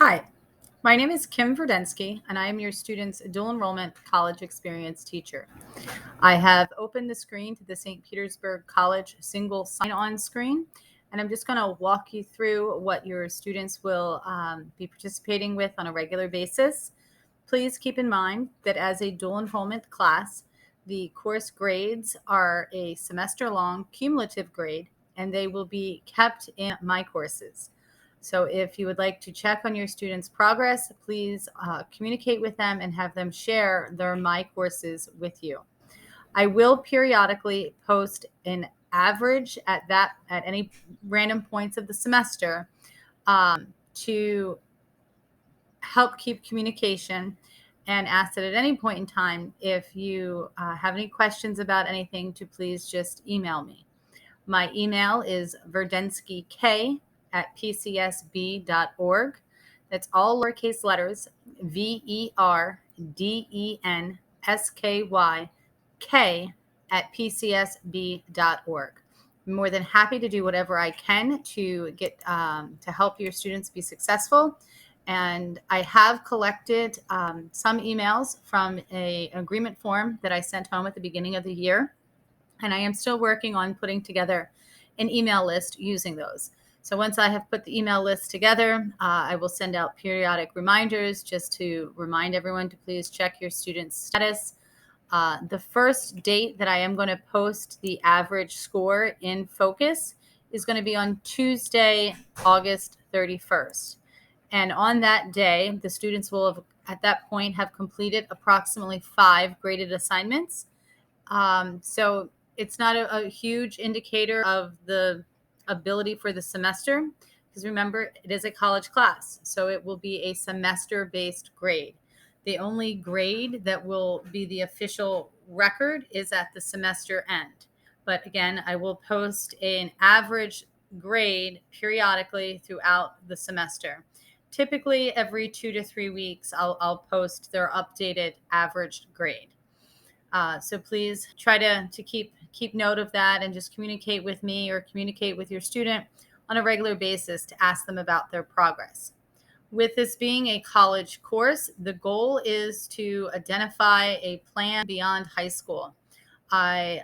Hi, my name is Kim Verdensky, and I am your student's dual enrollment college experience teacher. I have opened the screen to the St. Petersburg College single sign-on screen, and I'm just going to walk you through what your students will be participating with on a regular basis. Please keep in mind that as a dual enrollment class, the course grades are a semester-long cumulative grade, and they will be kept in my courses. So if you would like to check on your students' progress, please communicate with them and have them share their My Courses with you. I will periodically post an average at any random points of the semester to help keep communication, and ask that at any point in time, if you have any questions about anything, to please just email me. My email is verdenskyk@pcsb.org. That's all lowercase letters, VERDENSKYK@pcsb.org. I'm more than happy to do whatever I can to get to help your students be successful. And I have collected some emails from an agreement form that I sent home at the beginning of the year. And I am still working on putting together an email list using those. So once I have put the email list together, I will send out periodic reminders just to remind everyone to please check your student's status. The first date that I am going to post the average score in Focus is going to be on Tuesday, August 31st. And on that day, the students will have, at that point, have completed approximately 5 graded assignments. So it's not a huge indicator of the ability for the semester, because remember, it is a college class, so it will be a semester-based grade. The only grade that will be the official record is at the semester end. But again, I will post an average grade periodically throughout the semester. Typically, every 2 to 3 weeks, I'll post their updated average grade. So please try to keep note of that, and just communicate with me or communicate with your student on a regular basis to ask them about their progress. With this being a college course, the goal is to identify a plan beyond high school. I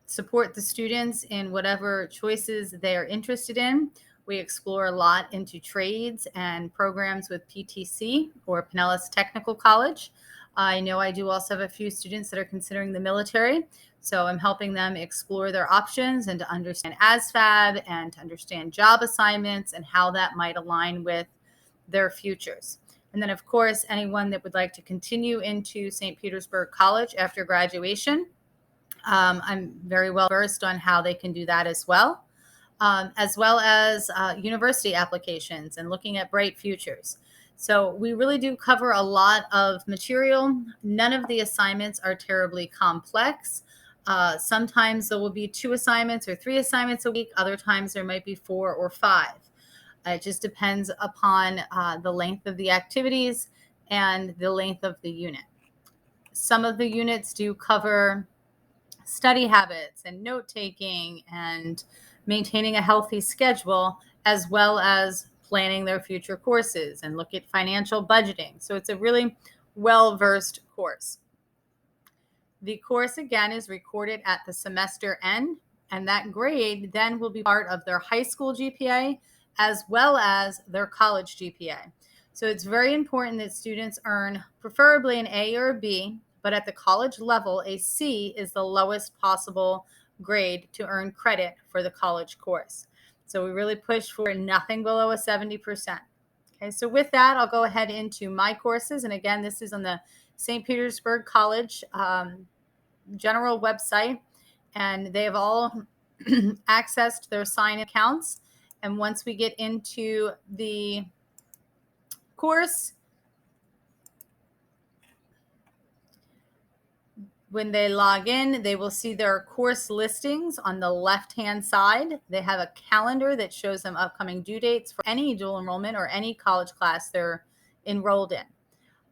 support the students in whatever choices they are interested in. We explore a lot into trades and programs with PTC, or Pinellas Technical College. I know I do also have a few students that are considering the military, so I'm helping them explore their options and to understand ASFAB and to understand job assignments and how that might align with their futures. And then, of course, anyone that would like to continue into St. Petersburg College after graduation, I'm very well versed on how they can do that as well as university applications and looking at bright futures. So we really do cover a lot of material. None of the assignments are terribly complex. Sometimes there will be 2 assignments or 3 assignments a week. Other times there might be 4 or 5. It just depends upon the length of the activities and the length of the unit. Some of the units do cover study habits and note-taking and maintaining a healthy schedule, as well as planning their future courses and look at financial budgeting. So it's a really well-versed course. The course, again, is recorded at the semester end, and that grade then will be part of their high school GPA as well as their college GPA. So it's very important that students earn preferably an A or a B, but at the college level, a C is the lowest possible grade to earn credit for the college course. So we really push for nothing below a 70%. Okay, so with that, I'll go ahead into my courses. And again, this is on the St. Petersburg College general website, and they have all accessed their sign accounts. And once we get into the course, when they log in, they will see their course listings on the left-hand side. They have a calendar that shows them upcoming due dates for any dual enrollment or any college class they're enrolled in.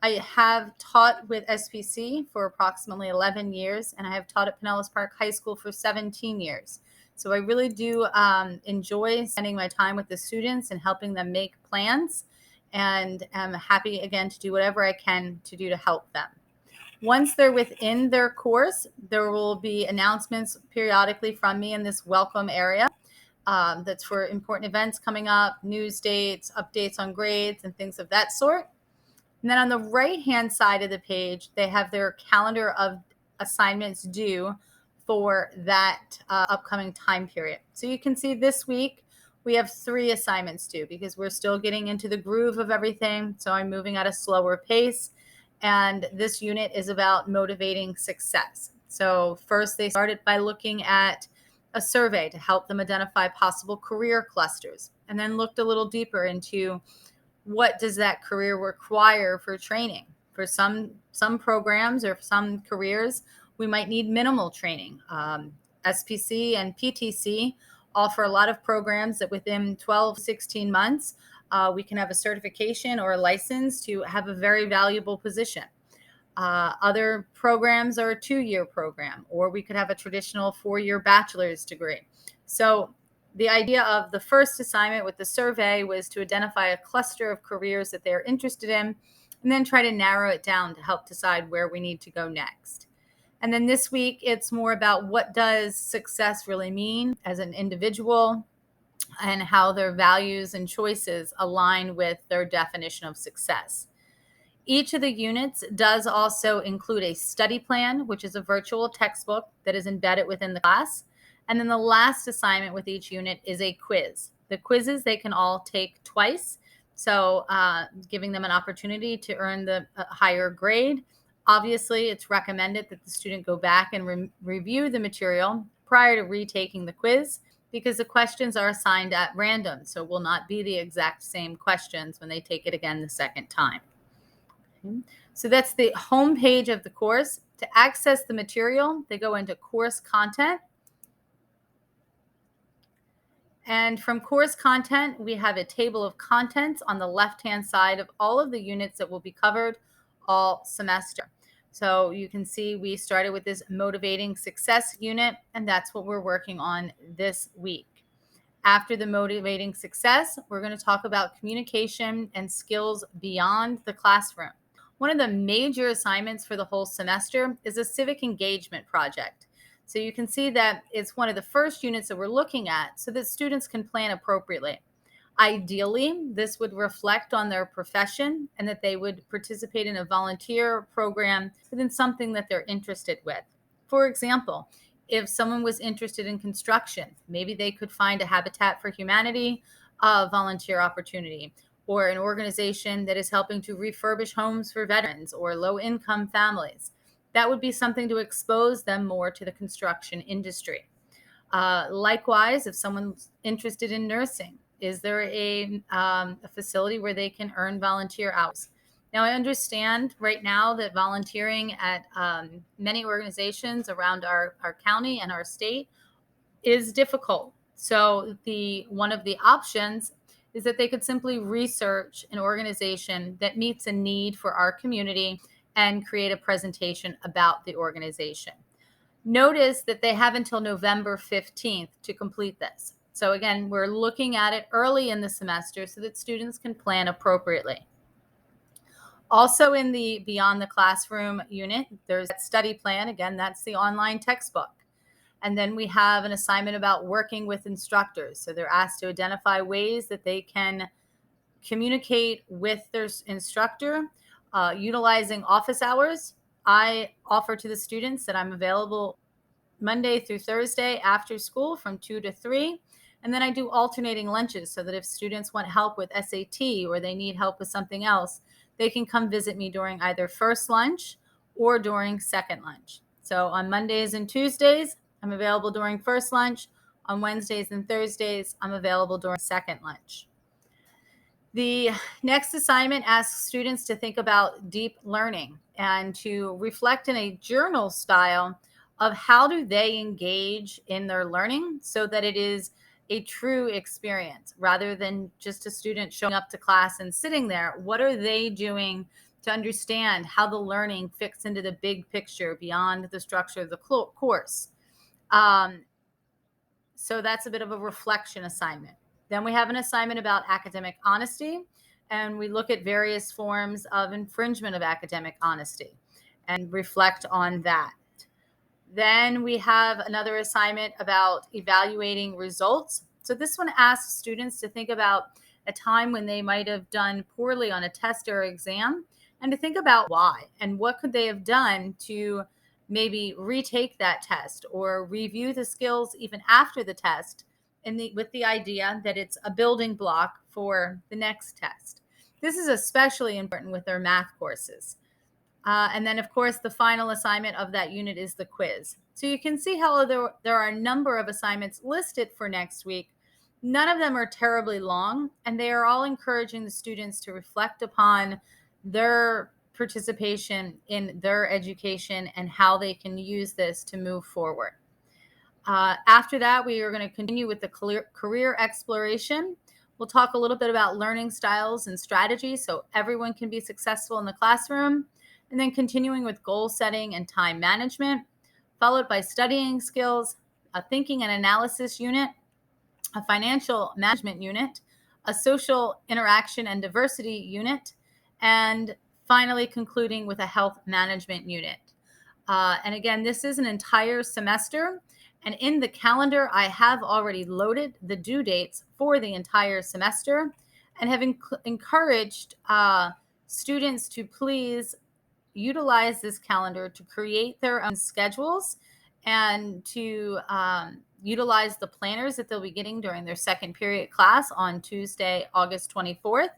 I have taught with SPC for approximately 11 years, and I have taught at Pinellas Park High School for 17 years. So I really do enjoy spending my time with the students and helping them make plans and am happy again to do whatever I can to do to help them. Once they're within their course, there will be announcements periodically from me in this welcome area. That's for important events coming up, news dates, updates on grades, and things of that sort. And then on the right-hand side of the page, they have their calendar of assignments due for that upcoming time period. So you can see this week we have 3 assignments due because we're still getting into the groove of everything. So I'm moving at a slower pace. And this unit is about motivating success. So first they started by looking at a survey to help them identify possible career clusters, and then looked a little deeper into what does that career require for training. For some programs or some careers, we might need minimal training. SPC and PTC offer a lot of programs that within 12, 16 months, we can have a certification or a license to have a very valuable position. Other programs are a 2-year program, or we could have a traditional 4-year bachelor's degree. So the idea of the first assignment with the survey was to identify a cluster of careers that they're interested in, and then try to narrow it down to help decide where we need to go next. And then this week, it's more about what does success really mean as an individual, and how their values and choices align with their definition of success. Each of the units does also include a study plan, which is a virtual textbook that is embedded within the class. And then the last assignment with each unit is a quiz. The quizzes they can all take twice, so giving them an opportunity to earn the higher grade. Obviously, it's recommended that the student go back and review the material prior to retaking the quiz, because the questions are assigned at random, so it will not be the exact same questions when they take it again the second time. So that's the home page of the course. To access the material, they go into course content. And from course content, we have a table of contents on the left-hand side of all of the units that will be covered all semester. So you can see we started with this motivating success unit, and that's what we're working on this week. After the motivating success, we're going to talk about communication and skills beyond the classroom. One of the major assignments for the whole semester is a civic engagement project. So you can see that it's one of the first units that we're looking at so that students can plan appropriately. Ideally, this would reflect on their profession and that they would participate in a volunteer program within something that they're interested with. For example, if someone was interested in construction, maybe they could find a Habitat for Humanity volunteer opportunity, or an organization that is helping to refurbish homes for veterans or low-income families. That would be something to expose them more to the construction industry. Likewise, if someone's interested in nursing, is there a facility where they can earn volunteer hours? Now, I understand right now that volunteering at many organizations around our county and our state is difficult. So one of the options is that they could simply research an organization that meets a need for our community and create a presentation about the organization. Notice that they have until November 15th to complete this. So again, we're looking at it early in the semester so that students can plan appropriately. Also in the Beyond the Classroom unit, there's that study plan. Again, that's the online textbook. And then we have an assignment about working with instructors. So they're asked to identify ways that they can communicate with their instructor utilizing office hours. I offer to the students that I'm available Monday through Thursday after school from 2 to 3. And then I do alternating lunches so that if students want help with SAT or they need help with something else, they can come visit me during either first lunch or during second lunch. So on Mondays and Tuesdays, I'm available during first lunch. On Wednesdays and Thursdays, I'm available during second lunch. The next assignment asks students to think about deep learning and to reflect in a journal style of how do they engage in their learning so that it is a true experience rather than just a student showing up to class and sitting there. What are they doing to understand how the learning fits into the big picture beyond the structure of the course? So that's a bit of a reflection assignment. Then we have an assignment about academic honesty, and we look at various forms of infringement of academic honesty and reflect on that. Then we have another assignment about evaluating results. So this one asks students to think about a time when they might have done poorly on a test or exam, and to think about why and what could they have done to maybe retake that test or review the skills even after the test, with the idea that it's a building block for the next test. This is especially important with their math courses. And then, of course, the final assignment of that unit is the quiz. So you can see how there are a number of assignments listed for next week. None of them are terribly long, and they are all encouraging the students to reflect upon their participation in their education and how they can use this to move forward. After that, we are going to continue with the career exploration. We'll talk a little bit about learning styles and strategies so everyone can be successful in the classroom. And then continuing with goal setting and time management, followed by studying skills, a thinking and analysis unit, a financial management unit, a social interaction and diversity unit, and finally concluding with a health management unit. And again, this is an entire semester. And in the calendar, I have already loaded the due dates for the entire semester and have encouraged students to please utilize this calendar to create their own schedules and to utilize the planners that they'll be getting during their second period class on Tuesday, August 24th,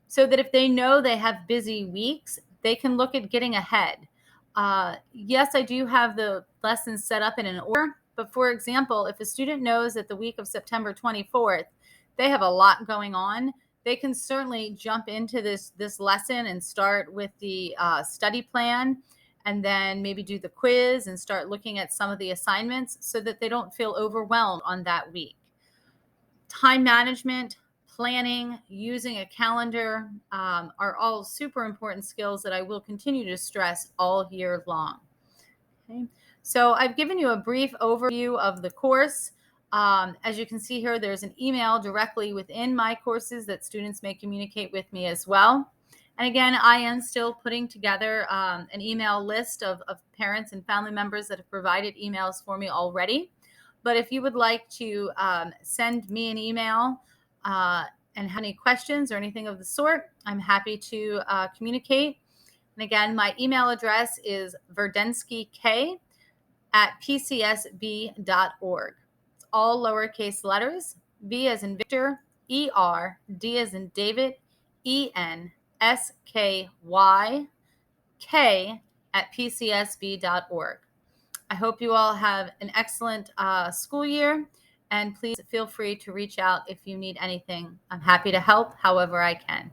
so that if they know they have busy weeks, they can look at getting ahead. Yes, I do have the lessons set up in an order, but for example, if a student knows that the week of September 24th, they have a lot going on, they can certainly jump into this lesson and start with the study plan, and then maybe do the quiz and start looking at some of the assignments so that they don't feel overwhelmed on that week. Time management, planning, using a calendar are all super important skills that I will continue to stress all year long. Okay. So I've given you a brief overview of the course. As you can see here, there's an email directly within my courses that students may communicate with me as well. And again, I am still putting together an email list of parents and family members that have provided emails for me already. But if you would like to send me an email and have any questions or anything of the sort, I'm happy to communicate. And again, my email address is verdenskyk@pcsb.org. It's all lowercase letters, V as in Victor, E-R, D as in David, E-N-S-K-Y, K@pcsb.org. I hope you all have an excellent school year, and please feel free to reach out if you need anything. I'm happy to help however I can.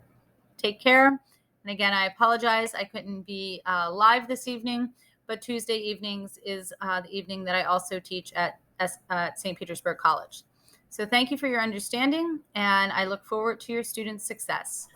Take care. And again, I apologize I couldn't be live this evening, but Tuesday evenings is the evening that I also teach at St. Petersburg College. So thank you for your understanding, and I look forward to your students' success.